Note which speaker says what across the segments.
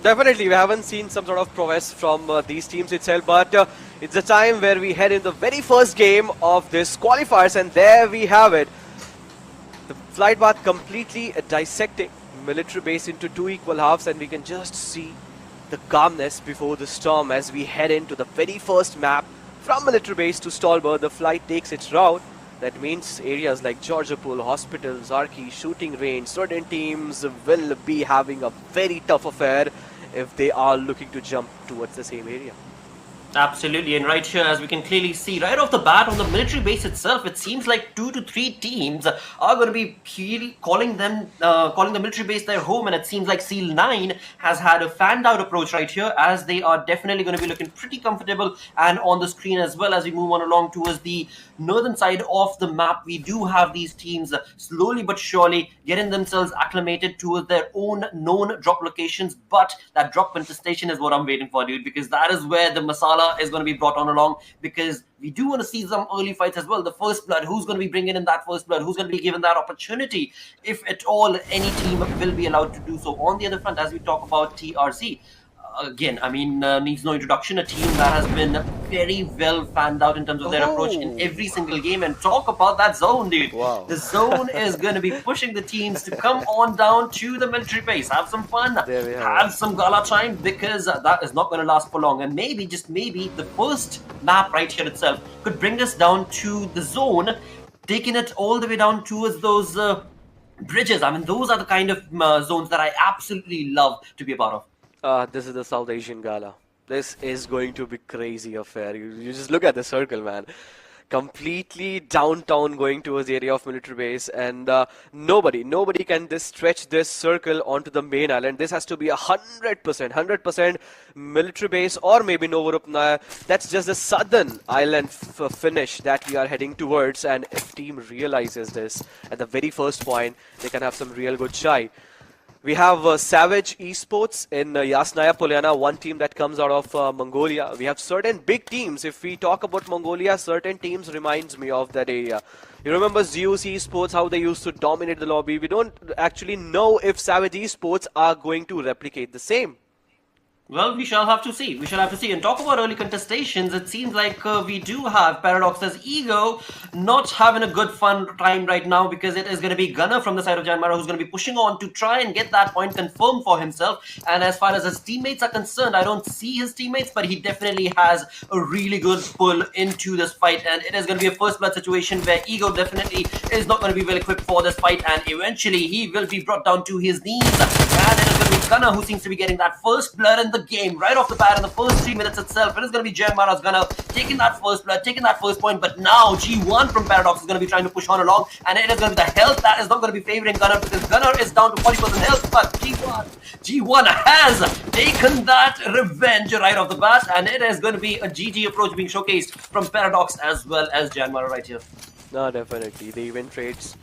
Speaker 1: Definitely, we haven't seen some sort of prowess from these teams itself, but it's a time where we head in the very first game of this qualifiers, and there we have it. The flight path completely dissecting military base into two equal halves, and we can just see the calmness before the storm as we head into the very first map from military base to Stolberg. The flight takes its route. That means areas like Georgiapol, hospitals, Arki, shooting range, certain teams will be having a very tough affair if they are looking to jump towards the same area.
Speaker 2: Absolutely, and right here, as we can clearly see, right off the bat on the military base itself, it seems like 2 to 3 teams are going to be calling the military base their home, and it seems like Seal 9 has had a fanned out approach right here, as they are definitely going to be looking pretty comfortable and on the screen as well. As we move on along towards the northern side of the map, we do have these teams slowly but surely getting themselves acclimated towards their own known drop locations, but that drop contestation is what I'm waiting for, dude, because that is where the masala is going to be brought on along, because we do want to see some early fights as well. The first blood, who's going to be bringing in that first blood, who's going to be given that opportunity, if at all any team will be allowed to do so. On the other front, as we talk about TRC, again, I mean, needs no introduction, a team that has been very well fanned out in terms of their approach in every single game. And talk about that zone, dude.
Speaker 1: Wow.
Speaker 2: The zone is going to be pushing the teams to come on down to the military base, have some fun, have some gala time, because that is not going to last for long. And maybe, just maybe, the first map right here itself could bring us down to the zone, taking it all the way down towards those bridges. I mean, those are the kind of zones that I absolutely love to be a part of.
Speaker 1: This is the South Asian Gala. This is going to be crazy affair. You just look at the circle, man. Completely downtown going towards the area of military base, and nobody can just stretch this circle onto the main island. This has to be 100% military base, or maybe Novorupna. That's just the southern island finish that we are heading towards, and if team realizes this at the very first point, they can have some real good shy. We have Savage Esports in Yasnaya Polyana, one team that comes out of Mongolia. We have certain big teams. If we talk about Mongolia, certain teams reminds me of that area. You remember Zeus Esports, how they used to dominate the lobby. We don't actually know if Savage Esports are going to replicate the same.
Speaker 2: Well, we shall have to see. We shall have to see. And talk about early contestations, it seems like we do have Paradox's Ego not having a good fun time right now, because it is going to be Gunner from the side of Janmara who's going to be pushing on to try and get that point confirmed for himself. And as far as his teammates are concerned, I don't see his teammates, but he definitely has a really good pull into this fight. And it is going to be a first blood situation where Ego definitely is not going to be well equipped for this fight. And eventually he will be brought down to his knees. And it is going to be Gunner who seems to be getting that first blood in the game right off the bat in the first 3 minutes itself. It is going to be Janmara's Gunner taking that first blood, taking that first point, but now G1 from Paradox is going to be trying to push on along, and it is going to be the health that is not going to be favoring Gunner, because Gunner is down to 40% health, but G1 has taken that revenge right off the bat, and it is going to be a GG approach being showcased from Paradox as well as Janmara right here.
Speaker 1: No, definitely. The event trades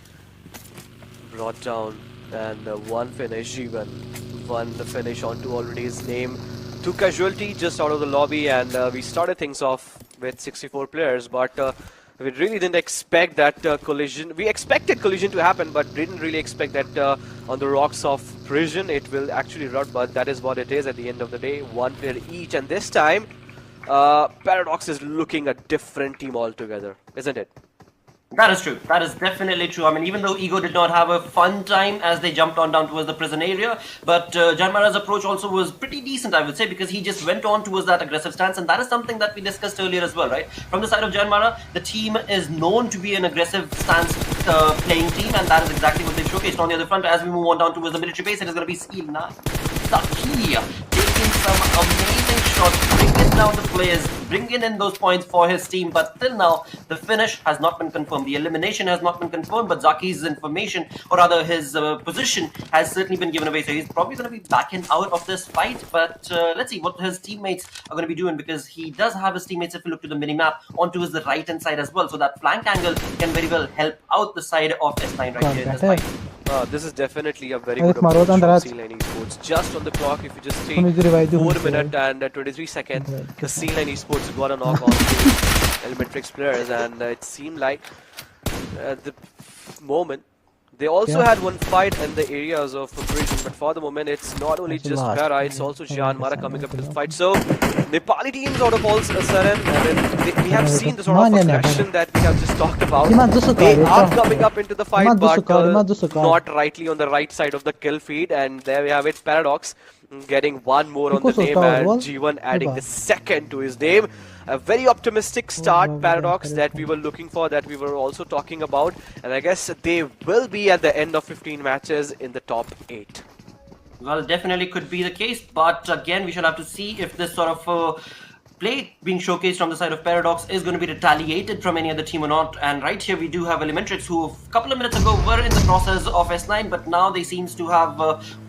Speaker 1: brought down, and one finish, G1 one finish onto already his name. 2 casualty just out of the lobby, and we started things off with 64 players, but we really didn't expect that collision. We expected collision to happen, but didn't really expect that on the rocks of Prison it will actually rot, but that is what it is at the end of the day. 1 player each, and this time Paradox is looking a different team altogether, isn't it?
Speaker 2: That is true. That is definitely true. I mean, even though Ego did not have a fun time as they jumped on down towards the prison area, but Janmara's approach also was pretty decent, I would say, because he just went on towards that aggressive stance, and that is something that we discussed earlier as well, right? From the side of Janmara, the team is known to be an aggressive stance playing team, and that is exactly what they've showcased. On the other front, as we move on down towards the military base, it is going to be Seal 9. Saki taking some amazing shots, bringing down the players, bringing in those points for his team, but till now, the finish has not been confirmed. The elimination has not been confirmed, but Zaki's information, or rather his position, has certainly been given away. So he's probably going to be backing out of this fight, but let's see what his teammates are going to be doing, because he does have his teammates, if you look to the mini-map, onto his right-hand side as well. So that flank angle can very well help out the side of S9 right here in this fight.
Speaker 1: This is definitely a very good approach from C9 Esports. Just on the clock, if you just see 4 minutes and 23 seconds, the C9 Esports got a knock on the Elementrix players, and it seemed like the moment They also
Speaker 3: Yeah,
Speaker 1: had one fight in the areas of Bridge, but for the moment it's not only
Speaker 3: that's the
Speaker 1: just
Speaker 3: last.
Speaker 1: Para, it's also Jian Mara coming up into the fight. So Nepali teams out of all sudden, and then we have seen the sort of aggression that we have just talked about. They are coming up into the fight, but not rightly on the right side of the kill feed, and there we have it, Paradox getting one more on the name and G1 adding the second to his name. A very optimistic start, Paradox, that we were looking for, that we were also talking about, and I guess they will be at the end of 15 matches in the top 8.
Speaker 2: Well, definitely could be the case, but again, we shall have to see if this sort of play being showcased from the side of Paradox is going to be retaliated from any other team or not. And right here, we do have Elementrix, who a couple of minutes ago were in the process of S9, but now they seems to have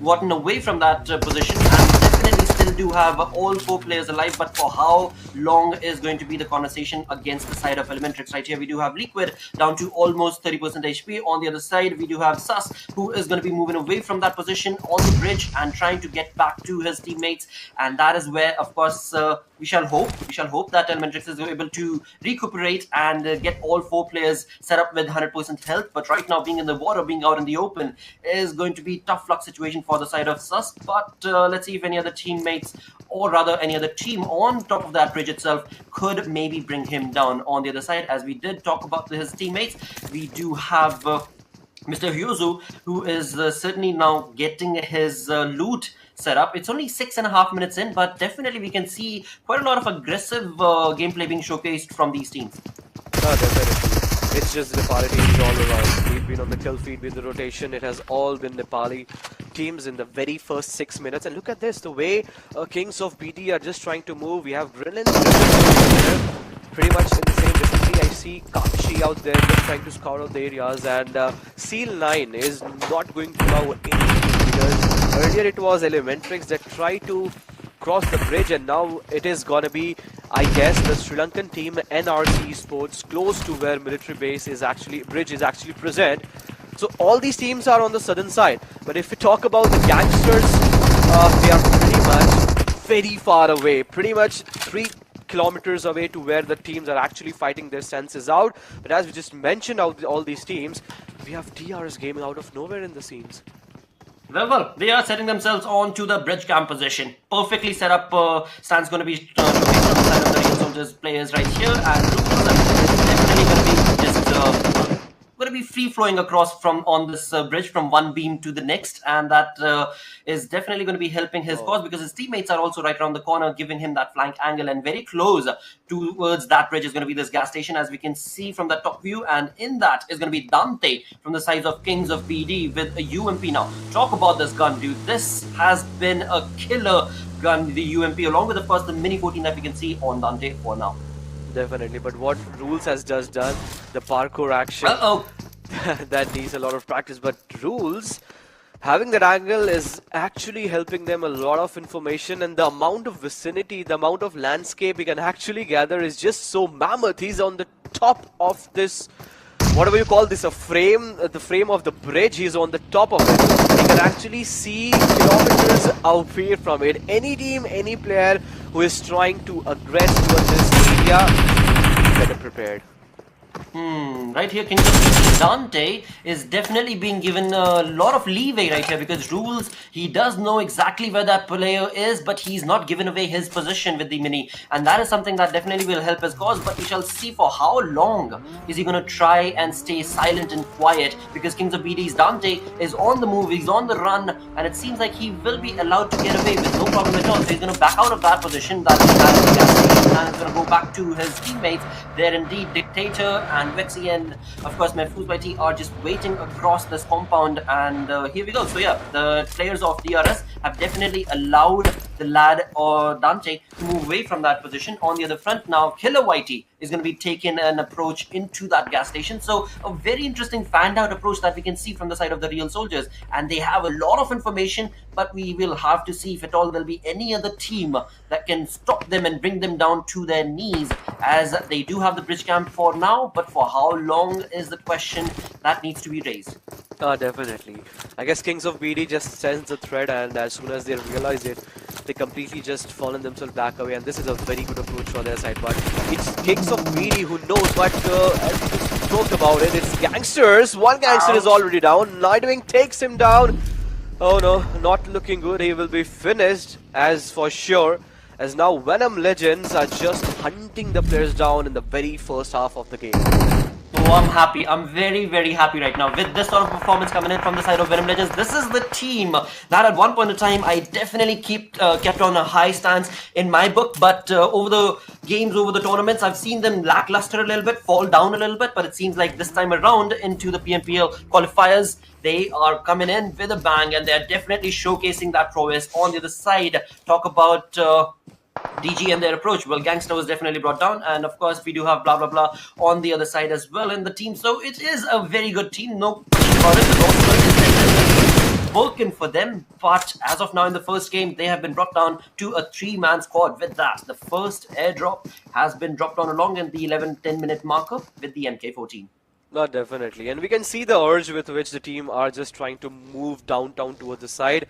Speaker 2: gotten away from that position, and definitely still do have all 4 players alive. But for how long is going to be the conversation against the side of Elementrix? Right here, we do have Liquid down to almost 30% HP. On the other side, we do have Sus, who is going to be moving away from that position on the bridge and trying to get back to his teammates. And that is where, of course, we shall hope that Elementrix is able to recuperate and get all 4 players set up with 100% health. But right now, being in the water, being out in the open, is going to be a tough luck situation for the side of Sus. But let's see if any other teammates, or rather any other team on top of that bridge itself, could maybe bring him down. On the other side, as we did talk about his teammates, we do have Mr. Hyozu, who is certainly now getting his loot set up. It's only 6.5 minutes in, but definitely we can see quite a lot of aggressive gameplay being showcased from these teams.
Speaker 1: Definitely. It's just Nepali teams all around. We've been on the kill feed with the rotation. It has all been Nepali teams in the very first 6 minutes. And look at this, the way Kings of BD are just trying to move. We have Grillen pretty much in the same vicinity. I see Kakshi out there just trying to scout out the areas, and Seal 9 is not going to allow anything, because earlier it was Elementrix that tried to cross the bridge, and now it is gonna be, I guess, the Sri Lankan team NRC Sports close to where military base is actually, bridge is actually present. So all these teams are on the southern side, but if we talk about the gangsters, they are pretty much very far away, pretty much 3 kilometers away to where the teams are actually fighting their senses out. But as we just mentioned, all these teams, we have TRS gaming out of nowhere in the scenes.
Speaker 2: Well, they are setting themselves on to the bridge camp position. Perfectly set up stands going to be showcased on the side of the Real Soldiers players right here, and definitely going to be just going to be free flowing across from on this bridge from one beam to the next, and that is definitely going to be helping his cause, because his teammates are also right around the corner giving him that flank angle, and very close towards that bridge is going to be this gas station, as we can see from the top view, and in that is going to be Dante from the sides of Kings of BD with a UMP. Now talk about this gun, dude. This has been a killer gun, the UMP, along with the Mini 14 that we can see on Dante for now.
Speaker 1: Definitely, but what Rules has just done, the parkour action, that needs a lot of practice. But Rules, having that angle is actually helping them a lot of information, and the amount of vicinity, the amount of landscape he can actually gather is just so mammoth. He's on the top of this, whatever you call this, a frame, the frame of the bridge. He's on the top of it. He can actually see kilometers away from it. Any team, any player who is trying to aggress towards this area, better prepared.
Speaker 2: Right here, King of Dante is definitely being given a lot of leeway right here, because Rules, he does know exactly where that player is, but he's not given away his position with the mini, and that is something that definitely will help his cause. But we shall see for how long is he going to try and stay silent and quiet, because Kings of BD's Dante is on the move, he's on the run, and it seems like he will be allowed to get away with no problem at all. So he's going to back out of that position that he has in the gas station, and is going to go back to his teammates. There indeed, Dictator and Vexy and of course Mehfooz YT are just waiting across this compound, and here we go. So yeah, the players of DRS have definitely allowed the lad or Dante to move away from that position. On the other front now, Killer YT is going to be taking an approach into that gas station. So a very interesting fanned out approach that we can see from the side of the Real Soldiers, and they have a lot of information, but we will have to see if at all there'll be any other team that can stop them and bring them down to their knees, as they do have the bridge camp for now, but for how long is the question that needs to be raised.
Speaker 1: Definitely. I guess Kings of BD just sense the threat, and as soon as they realize it, they completely just fallen themselves back away, and this is a very good approach on their side. But it's Kings of BD who knows, but as we just talked about it. It's Gangsters. One Gangster is
Speaker 2: Ouch.
Speaker 1: already down. Nightwing takes him down. Oh no, not looking good. He will be finished as for sure. As now Venom Legends are just hunting the players down in the very first half of the game.
Speaker 2: Oh, I'm happy. I'm very, very happy right now with this sort of performance coming in from the side of Venom Legends. This is the team that at one point in time I definitely kept on a high stance in my book. But over the games, over the tournaments, I've seen them lackluster a little bit, fall down a little bit. But it seems like this time around into the PNPL qualifiers, they are coming in with a bang, and they're definitely showcasing that prowess. On the other side, talk about DG and their approach. Well, Gangster was definitely brought down, and of course we do have blah blah blah on the other side as well in the team. So it is a very good team, no question about it. The roster is definitely working for them, but as of now in the first game they have been brought down to a 3-man squad. With that, the first airdrop has been dropped on along in the 11-10 minute marker with the MK14.
Speaker 1: No, definitely. And we can see the urge with which the team are just trying to move downtown towards the side.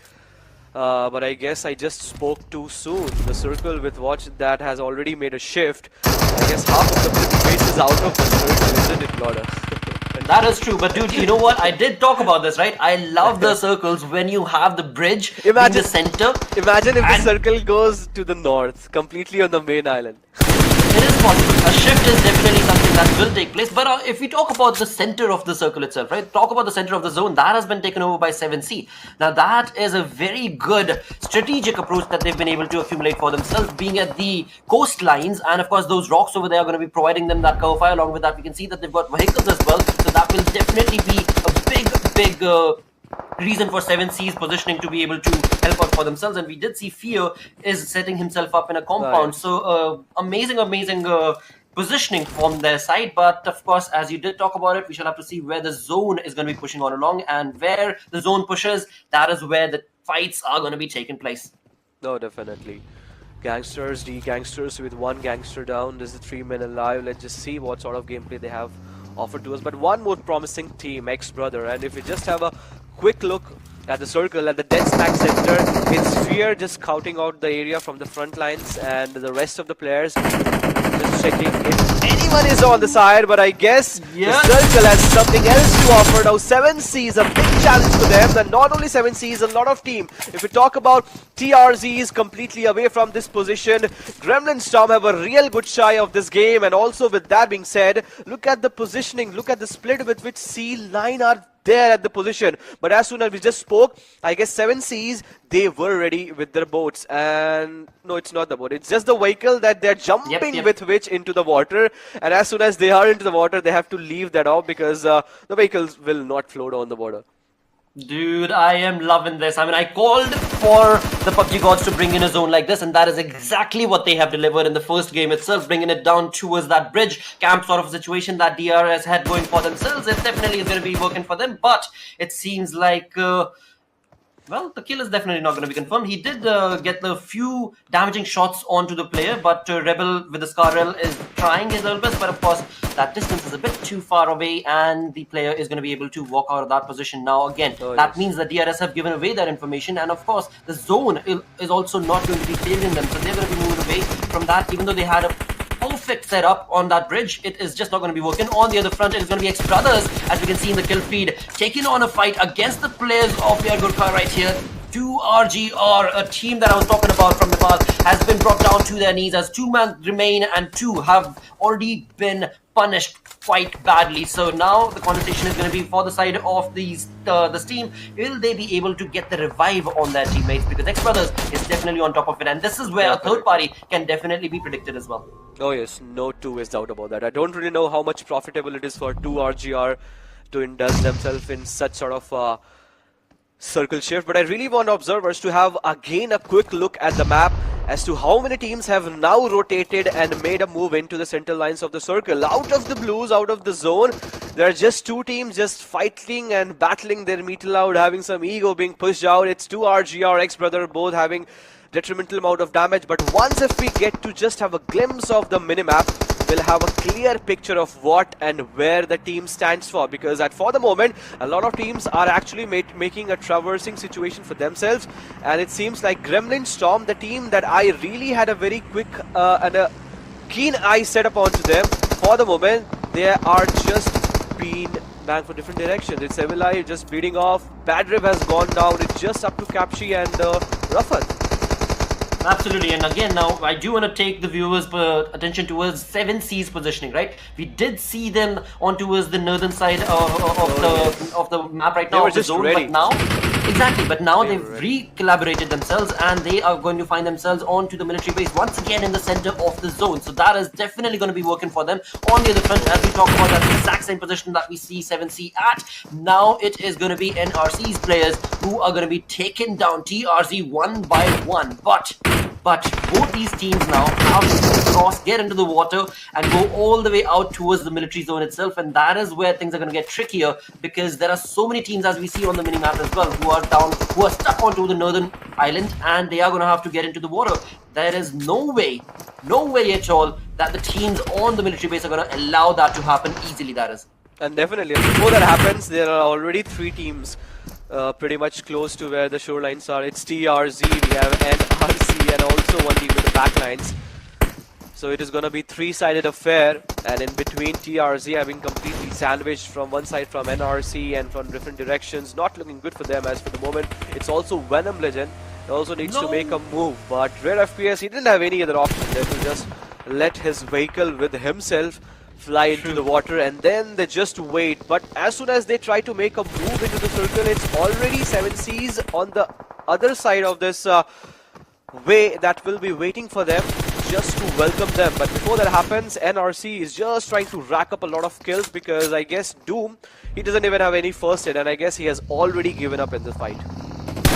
Speaker 1: But I guess I just spoke too soon. The circle with watch that has already made a shift. I guess half of the base is out of the circle, isn't it, Lauder?
Speaker 2: That is true, but dude, you know what? I did talk about this, right? I love the circles when you have the bridge in the center.
Speaker 1: Imagine if the circle goes to the north, completely on the main island.
Speaker 2: It is possible. A shift is definitely something that will take place. But if we talk about the center of the circle itself, right? Talk about the center of the zone, that has been taken over by 7C. Now that is a very good strategic approach that they've been able to accumulate for themselves, being at the coastlines. And of course, those rocks over there are going to be providing them that cover fire. Along with that, we can see that they've got vehicles as well. So that will definitely be a big reason for 7C's positioning to be able to help out for themselves. And we did see Fear is setting himself up in a compound.
Speaker 1: Right.
Speaker 2: So amazing positioning from their side. But of course, as you did talk about it, we shall have to see where the zone is going to be pushing on along, and where the zone pushes, that is where the fights are going to be taking place.
Speaker 1: No, definitely. Gangsters, D-Gangsters with one gangster down. This is 3 men alive. Let's just see what sort of gameplay they have offered to us. But one more promising team, X-Brother. And if we just have a quick look at the circle, at the dead snack center, it's Fear just scouting out the area from the front lines, and the rest of the players just checking if anyone is on the side. But I guess the circle has something else to offer. Now 7C is a big challenge for them, and not only 7C is a lot of team. If we talk about TRZ is completely away from this position. Gremlin Storm have a real good shy of this game, and also with that being said, look at the positioning, look at the split with which C9 are there at the position. But as soon as we just spoke, I guess 7Cs, they were ready with their boats. And no, it's not the boat, it's just the vehicle that they're jumping with which into the water. And as soon as they are into the water, they have to leave that off, because the vehicles will not float on the water.
Speaker 2: Dude, I am loving this. I mean, I called for the PUBG gods to bring in a zone like this, and that is exactly what they have delivered in the first game itself, bringing it down towards that bridge camp sort of situation that DRS had going for themselves. It definitely is going to be working for them, but it seems like well, the kill is definitely not going to be confirmed. He did get the few damaging shots onto the player, but Rebel with the Scarrel is trying his little best, but of course that distance is a bit too far away, and the player is going to be able to walk out of that position now again. That means the DRS have given away that information, and of course the zone is also not going to be favoring them, so they're going to be moving away from that. Even though they had a perfect setup on that bridge, it is just not going to be working. On the other front, it is going to be X-Brothers, as we can see in the kill feed, taking on a fight against the players of Air Gurkha right here. 2RGR, a team that I was talking about from Nepal, has been brought down to their knees as 2 men remain, and 2 have already been punished quite badly. So now the conversation is going to be for the side of this team. Will they be able to get the revive on their teammates? Because X-Brothers is definitely on top of it, and this is where a third party can definitely be predicted as well.
Speaker 1: Oh yes, no two is doubt about that. I don't really know how much profitable it is for 2RGR to indulge themselves in such sort of circle shift, but I really want observers to have again a quick look at the map as to how many teams have now rotated and made a move into the central lines of the circle. Out of the blues, out of the zone, there are just 2 teams just fighting and battling their metal out, having some ego being pushed out. It's 2RGR, X-Brother, both having detrimental amount of damage. But once if we get to just have a glimpse of the minimap, we'll have a clear picture of what and where the team stands for, because for the moment a lot of teams are actually making a traversing situation for themselves, and it seems like Gremlin Storm, the team that I really had a very quick and a keen eye set up onto them, for the moment they are just been banned for different directions. It's Evilai just bleeding off. Bad Rib has gone down. It's just up to Kapshi and Rafat.
Speaker 2: Absolutely, and again, now I do want to take the viewers' attention towards 7C's positioning. Right, we did see them on towards the northern side of the map right now.
Speaker 1: They were
Speaker 2: of the
Speaker 1: just
Speaker 2: zone,
Speaker 1: ready.
Speaker 2: But now, exactly, but now they've
Speaker 1: were
Speaker 2: re-collaborated themselves, and they are going to find themselves onto the military base once again in the center of the zone. So that is definitely going to be working for them. On the other front, as we talk about that exact same position that we see 7C at, now it is going to be NRC's players who are going to be taking down TRZ one by one. But both these teams now have to cross, get into the water, and go all the way out towards the military zone itself. And that is where things are going to get trickier, because there are so many teams, as we see on the mini map as well, who are stuck onto the northern island, and they are going to have to get into the water. There is no way at all that the teams on the military base are going to allow that to happen easily. That is.
Speaker 1: And definitely, before that happens, there are already 3 teams pretty much close to where the shorelines are. It's TRZ, we have NRC, and also one team with the backlines. So it is going to be 3-sided affair, and in between TRZ having completely sandwiched from one side from NRC and from different directions. Not looking good for them as for the moment. It's also Venom Legend. He also needs to make a move, but Rare FPS, he didn't have any other option there to just let his vehicle with himself fly into the water, and then they just wait. But as soon as they try to make a move into the circle, it's already 7Cs on the other side of this way that will be waiting for them just to welcome them. But before that happens, NRC is just trying to rack up a lot of kills, because I guess Doom, he doesn't even have any first aid, and I guess he has already given up in this fight.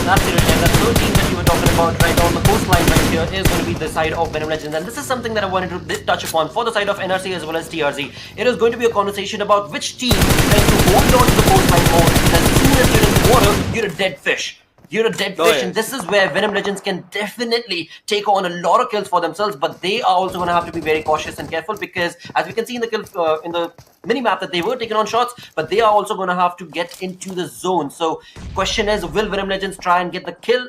Speaker 2: Absolutely, and the third team that you were talking about right on the coastline right here is going to be the side of Venom Legends, and this is something that I wanted to touch upon for the side of NRC as well as TRZ. It is going to be a conversation about which team tends to hold on to the coastline more. As soon as you're in the water, you're a dead fish. You're a dead fish, and this is where Venom Legends can definitely take on a lot of kills for themselves, but they are also going to have to be very cautious and careful, because as we can see in the kill in the mini map that they were taking on shots, but they are also going to have to get into the zone. So question is, will Venom Legends try and get the kill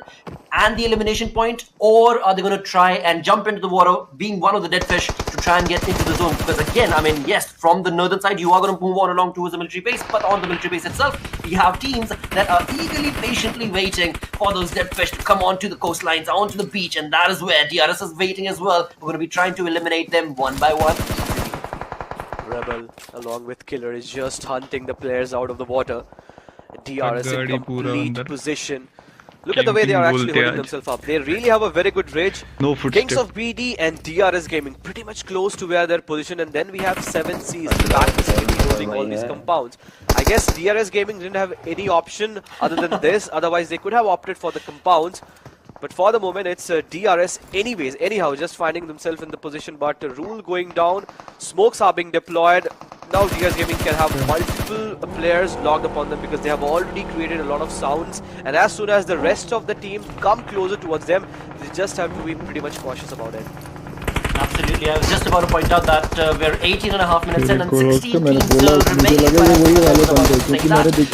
Speaker 2: and the elimination point, or are they going to try and jump into the water being one of the dead fish to try and get into the zone? Because again, I mean, yes, from the northern side you are going to move on along towards the military base, but on the military base itself we have teams that are eagerly, patiently waiting for those dead fish to come onto the coastlines, onto the beach, and that is where DRS is waiting as well. We're going to be trying to eliminate them one by one.
Speaker 1: Rebel, along with Killer, is just hunting the players out of the water. DRS in complete position. Look at the way they are actually holding themselves up. They really have a very good ridge.
Speaker 3: No footstep.
Speaker 1: Kings of BD and DRS Gaming pretty much close to where they're positioned, and then we have 7Cs in the back facility holding all these compounds. I guess DRS Gaming didn't have any option other than this, otherwise they could have opted for the compounds. But for the moment, it's DRS anyhow, just finding themselves in the position. But Rule going down, smokes are being deployed. Now DRS Gaming can have multiple players logged upon them, because they have already created a lot of sounds. And as soon as the rest of the team come closer towards them, they just have to be pretty much cautious about it.
Speaker 2: Absolutely, I was just about to point out that we're 18.5 minutes in and 16 teams still remain.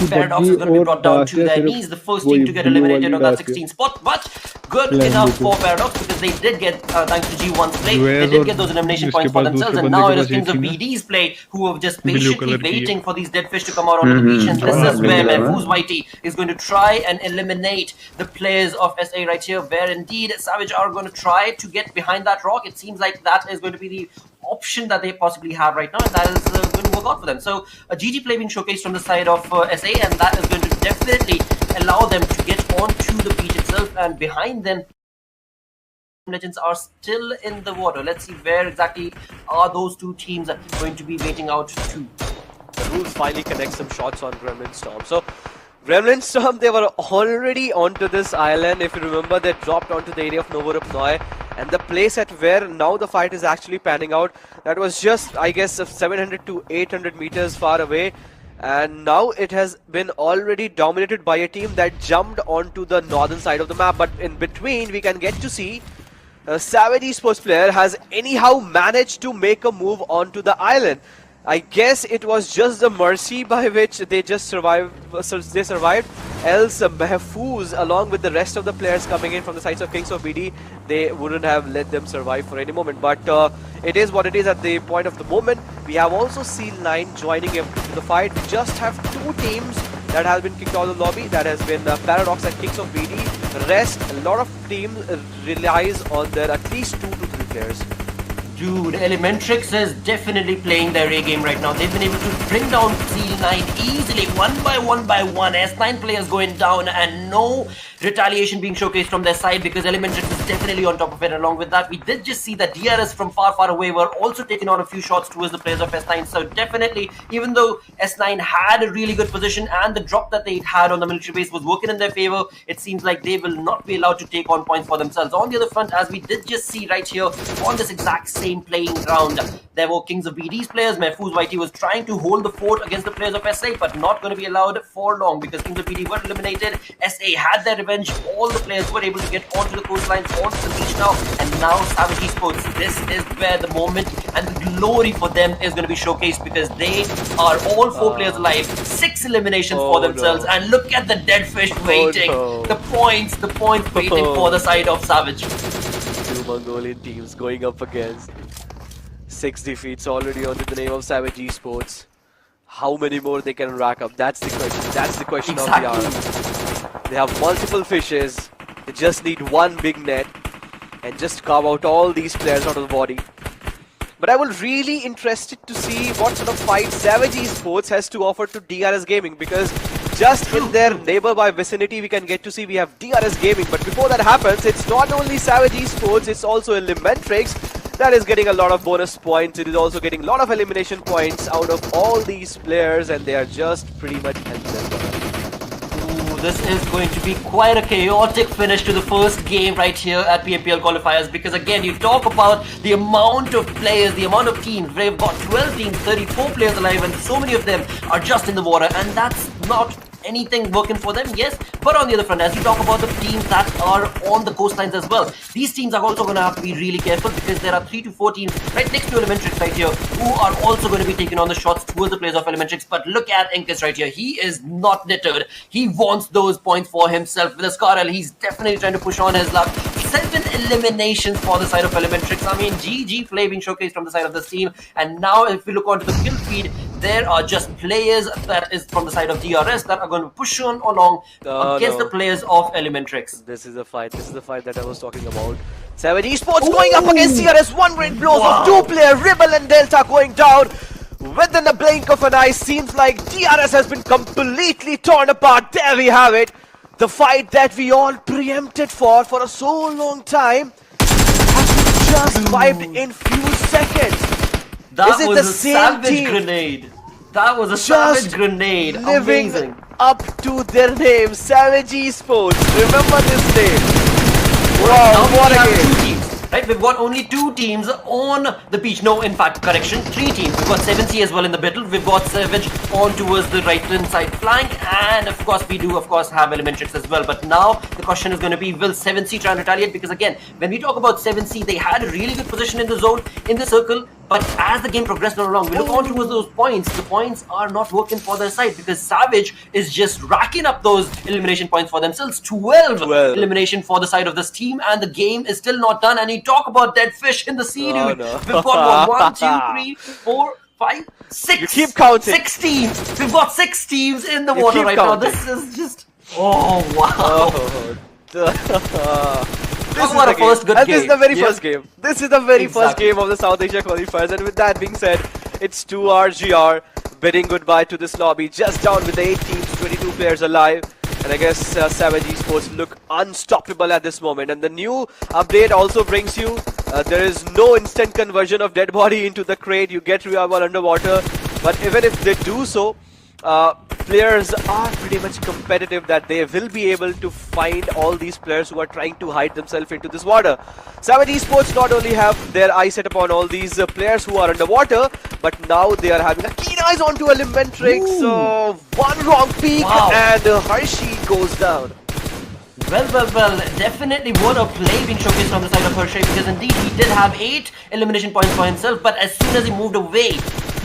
Speaker 2: Paradox is going to be brought down to their knees, the first team to get eliminated on that 16 spot, but good enough for Paradox, because they did get, thanks to G1's play, they did get those elimination points for themselves, and now it is Kings of BD's play who are just patiently waiting for these dead fish to come out onto the beach, and this is where Mahfouz Whitey is going to try and eliminate the players of SA right here, where indeed Savage are going to try to get behind that rock. It seems like that is going to be the option that they possibly have right now, and that is going to work out for them. So a GG play being showcased from the side of SA, and that is going to definitely allow them to get onto the beach itself, and behind them Legends are still in the water. Let's see where exactly are those two teams going to be waiting out to.
Speaker 1: The Rules finally connect some shots on Gremlin Storm. So Gremlin Storm, they were already onto this island. If you remember, they dropped onto the area of Novorupnoy, and the place at where now the fight is actually panning out, that was just, I guess, 700 to 800 meters far away. And now it has been already dominated by a team that jumped onto the northern side of the map. But in between, we can get to see Savage Esports player has anyhow managed to make a move onto the island. I guess it was just the mercy by which they just survived. Else Mahfouz, along with the rest of the players coming in from the sides of Kings of BD, they wouldn't have let them survive for any moment. But it is what it is at the point of the moment. We have also seen 9 joining him to the fight. We just have 2 teams that have been kicked out of the lobby. That has been Paradox and Kings of BD. The rest, a lot of teams relies on their at least 2 to 3 players.
Speaker 2: Dude, Elementrix is definitely playing their A game right now. They've been able to bring down Seal9 easily, one by one by one. S9 players going down and no retaliation being showcased from their side because Elementrix is definitely on top of it. Along with that, we did just see that DRS from far, far away were also taking on a few shots towards the players of S9. So definitely, even though S9 had a really good position and the drop that they had on the military base was working in their favor, it seems like they will not be allowed to take on points for themselves. On the other front, as we did just see right here on this exact same playing ground, there were Kings of BD's players. Mehfooz YT was trying to hold the fort against the players of SA, but not going to be allowed for long because Kings of BD were eliminated. SA had their revenge. All the players were able to get onto the coastlines, onto the beach now, and now Savage Esports, this is where the moment and the glory for them is going to be showcased because they are all 4 players alive, 6 eliminations for themselves, and look at the dead fish waiting. The points waiting for the side of Savage.
Speaker 1: 2 Mongolian teams going up against 6 defeats already under the name of Savage Esports. How many more they can rack up? That's the question. That's the question of the hour. They have multiple fishes. They just need one big net and just carve out all these players out of the body. But I was really interested to see what sort of fight Savage Esports has to offer to DRS Gaming because just in their neighborby vicinity we can get to see we have DRS Gaming. But before that happens, it's not only Savage Esports, it's also Elementrix that is getting a lot of bonus points. It is also getting a lot of elimination points out of all these players and they are just pretty much helpless.
Speaker 2: This is going to be quite a chaotic finish to the first game right here at PMPL qualifiers because again you talk about the amount of players, the amount of teams. They've got 12 teams, 34 players alive and so many of them are just in the water and that's not anything working for them, yes, but on the other front, as you talk about the teams that are on the coastlines as well, these teams are also going to have to be really careful because there are 3 to 4 teams right next to Elementrix right here who are also going to be taking on the shots towards the players of Elementrix. But look at Inkus right here, he is not deterred, he wants those points for himself. With a Scarl, he's definitely trying to push on his luck. 7 eliminations for the side of Elementrix. I mean, GG play being showcased from the side of this team. And now if we look onto the kill feed, there are just players that is from the side of DRS that are going to push on along against the players of Elementrix.
Speaker 1: This is the fight that I was talking about. Savage Esports going up against DRS. 1 great blows of 2 players, Rebel and Delta going down. Within the blink of an eye, seems like DRS has been completely torn apart. There we have it. The fight that we all preempted for a so long time has been just wiped in few seconds.
Speaker 2: That
Speaker 1: is it
Speaker 2: was
Speaker 1: the
Speaker 2: a
Speaker 1: same
Speaker 2: savage
Speaker 1: team?
Speaker 2: Grenade. That was a
Speaker 1: Just
Speaker 2: savage grenade.
Speaker 1: living
Speaker 2: Amazing.
Speaker 1: up to their name, Savage Esports. Remember this name. Wow,
Speaker 2: Now
Speaker 1: what
Speaker 2: we
Speaker 1: a
Speaker 2: have
Speaker 1: game.
Speaker 2: 2 teams. Right, we've got only 2 teams on the beach. No, in fact, correction, 3 teams. We've got 7C as well in the battle. We've got Savage on towards the right-hand side flank. And of course, we do, of course, have Elementrix as well. But now the question is going to be, will 7C try and retaliate? Because again, when we talk about 7C, they had a really good position in the zone, in the circle. But as the game progressed along, we look on towards those points. The points are not working for their side because Savage is just racking up those elimination points for themselves. 12 elimination for the side of this team, and the game is still not done. And you talk about dead fish in the sea, dude.
Speaker 1: No.
Speaker 2: We've got 1, 2, 3, 4, 5, 6.
Speaker 1: You keep counting.
Speaker 2: 6 teams. We've got 6 teams in the water
Speaker 1: keep
Speaker 2: right
Speaker 1: counting.
Speaker 2: now. This is just. Oh wow.
Speaker 1: This is the very first game. This is the very first game of the South Asia qualifiers, and with that being said, it's 2 RGR bidding goodbye to this lobby, just down with the 8 teams, 22 players alive. And I guess Savage Esports look unstoppable at this moment. And the new update also brings you, there is no instant conversion of dead body into the crate. You get revival underwater. But even if they do so, players are pretty much competitive that they will be able to find all these players who are trying to hide themselves into this water. Savage Esports not only have their eyes set upon all these players who are underwater, but now they are having a keen eyes onto Elementrix. So one wrong peek and Hershey goes down.
Speaker 2: Well, definitely what a play being showcased from the side of Hershey, because indeed he did have 8 elimination points for himself, but as soon as he moved away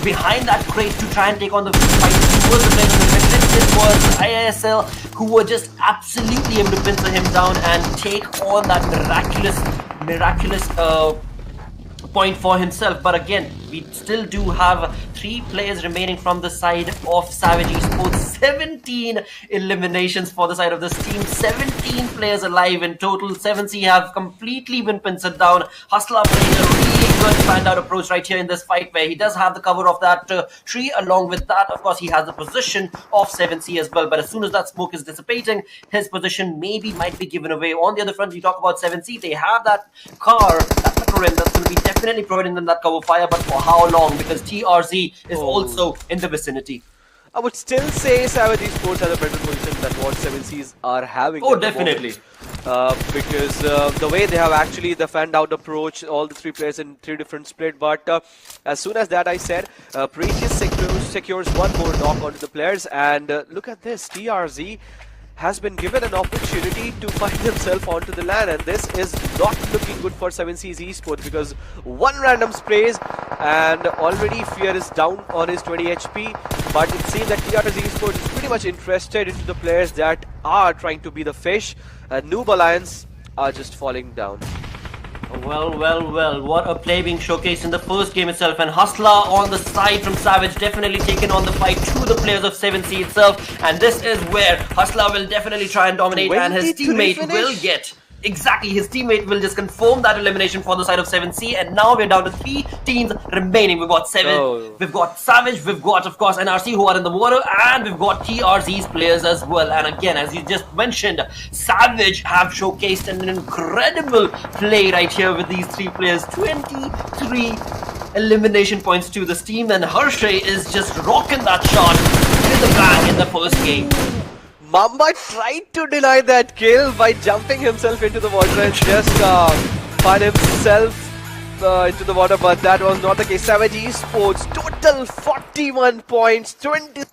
Speaker 2: behind that crate to try and take on the fight, he was the player of the it was IISL who were just absolutely able to pincer him down and take on that miraculous point for himself. But again, we still do have 3 players remaining from the side of Savage Esports. 17 eliminations for the side of this team. 17 players alive in total. 7C have completely been pincered down. Hustler playing a really good standout approach right here in this fight, where he does have the cover of that tree. Along with that, of course, he has the position of 7C as well. But as soon as that smoke is dissipating, his position might be given away. On the other front, we talk about 7C. They have that car, that McLaren, that's going to be definitely providing them that cover fire. But for how long? Because TRZ is also in the vicinity.
Speaker 1: I would still say Savage Esports has a better position than what 7Cs are having.
Speaker 2: Oh,
Speaker 1: at the
Speaker 2: definitely.
Speaker 1: moment. Because the way they have actually the fanned out approach, all the 3 players in 3 different split. But as soon as that I said, Precious secures 1 more knock onto the players. And look at this, TRZ has been given an opportunity to find himself onto the land, and this is not looking good for 7C's Esports, because 1 random sprays and already Fear is down on his 20 HP. But it seems that TRZ Esports is pretty much interested into the players that are trying to be the fish, and Noob Alliance are just falling down.
Speaker 2: Well, what a play being showcased in the first game itself, and Hustler on the side from Savage definitely taking on the fight to the players of 7C itself, and this is where Hustler will definitely try and dominate, and his teammate will get... Exactly, his teammate will just confirm that elimination for the side of 7C, and now we're down to 3 teams remaining. We've got we've got Savage, we've got, of course, NRC who are in the water, and we've got TRZ's players as well. And again, as you just mentioned, Savage have showcased an incredible play right here with these 3 players. 23 elimination points to this team, and Hershey is just rocking that shot with the bang in the first game.
Speaker 1: Mamba tried to deny that kill by jumping himself into the water and just find himself into the water, but that was not the case. Savage Esports, total 41 points, 20